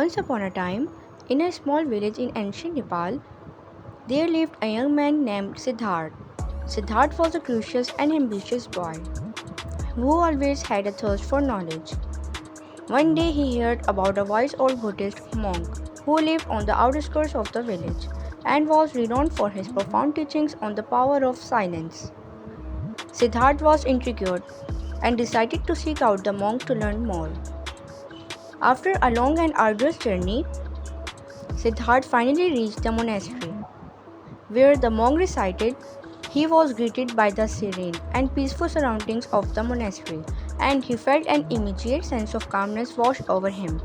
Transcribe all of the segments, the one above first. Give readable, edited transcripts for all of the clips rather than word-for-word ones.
Once upon a time, in a small village in ancient Nepal, there lived a young man named Siddharth. Siddharth was a curious and ambitious boy who always had a thirst for knowledge. One day he heard about a wise old Buddhist monk who lived on the outskirts of the village and was renowned for his profound teachings on the power of silence. Siddharth was intrigued and decided to seek out the monk to learn more. After a long and arduous journey, Siddharth finally reached the monastery. Where the monk resided, he was greeted by the serene and peaceful surroundings of the monastery, and he felt an immediate sense of calmness wash over him.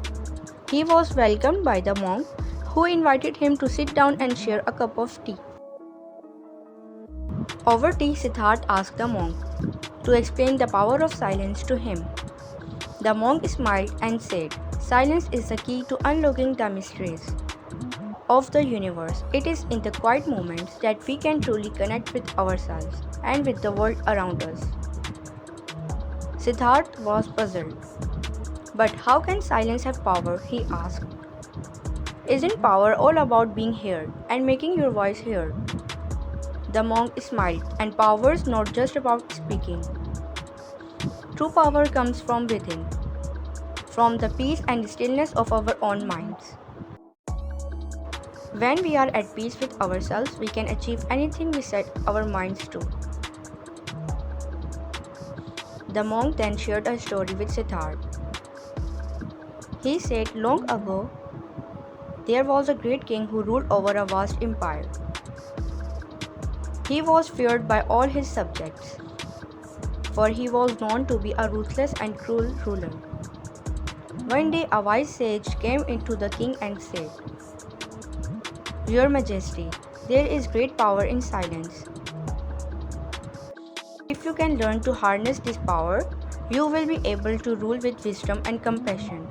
He was welcomed by the monk, who invited him to sit down and share a cup of tea. Over tea, Siddharth asked the monk to explain the power of silence to him. The monk smiled and said, "Silence is the key to unlocking the mysteries of the universe. It is in the quiet moments that we can truly connect with ourselves and with the world around us." Siddharth was puzzled. "But how can silence have power?" he asked. "Isn't power all about being heard and making your voice heard?" The monk smiled, "And power is not just about speaking. True power comes from within, from the peace and stillness of our own minds. When we are at peace with ourselves, we can achieve anything we set our minds to." The monk then shared a story with Siddharth. He said, "Long ago, there was a great king who ruled over a vast empire. He was feared by all his subjects, for he was known to be a ruthless and cruel ruler. One day, a wise sage came into the king and said, 'Your Majesty, there is great power in silence. If you can learn to harness this power, you will be able to rule with wisdom and compassion.'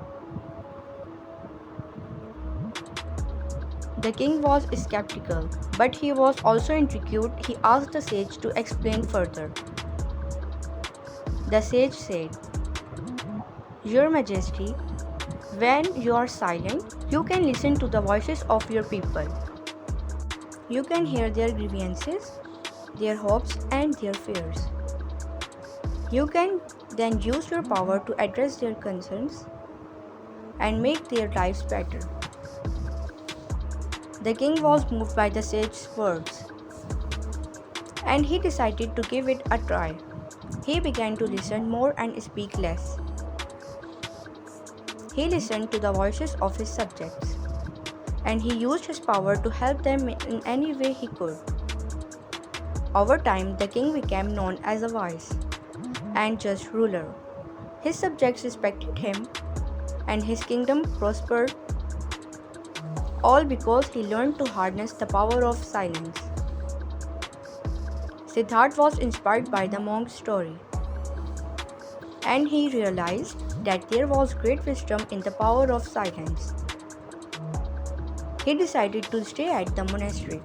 The king was skeptical, but he was also intrigued. He asked the sage to explain further. The sage said, 'Your Majesty, when you are silent, you can listen to the voices of your people. You can hear their grievances, their hopes, and their fears. You can then use your power to address their concerns and make their lives better.' The king was moved by the sage's words, and he decided to give it a try. He began to listen more and speak less. He listened to the voices of his subjects, and he used his power to help them in any way he could. Over time, the king became known as a wise and just ruler. His subjects respected him, and his kingdom prospered, all because he learned to harness the power of silence." Siddharth was inspired by the monk's story, and he realized that there was great wisdom in the power of silence. He decided to stay at the monastery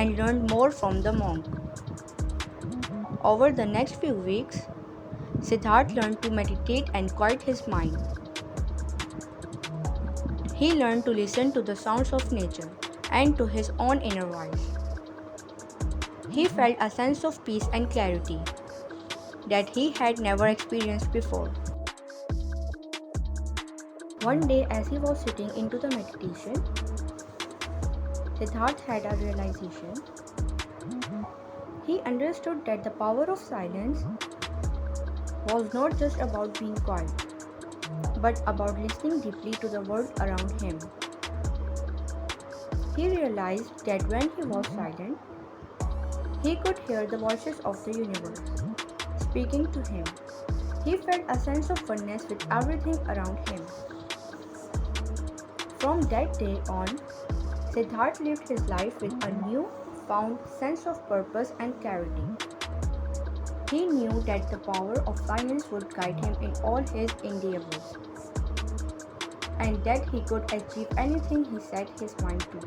and learn more from the monk. Over the next few weeks, Siddharth learned to meditate and quiet his mind. He learned to listen to the sounds of nature and to his own inner voice. He felt a sense of peace and clarity that he had never experienced before. One day, as he was sitting into the meditation, Siddharth had a realization. He understood that the power of silence was not just about being quiet, but about listening deeply to the world around him. He realized that when he was silent, he could hear the voices of the universe speaking to him. He felt a sense of oneness with everything around him. From that day on, Siddharth lived his life with a new-found sense of purpose and clarity. He knew that the power of silence would guide him in all his endeavors, and that he could achieve anything he set his mind to.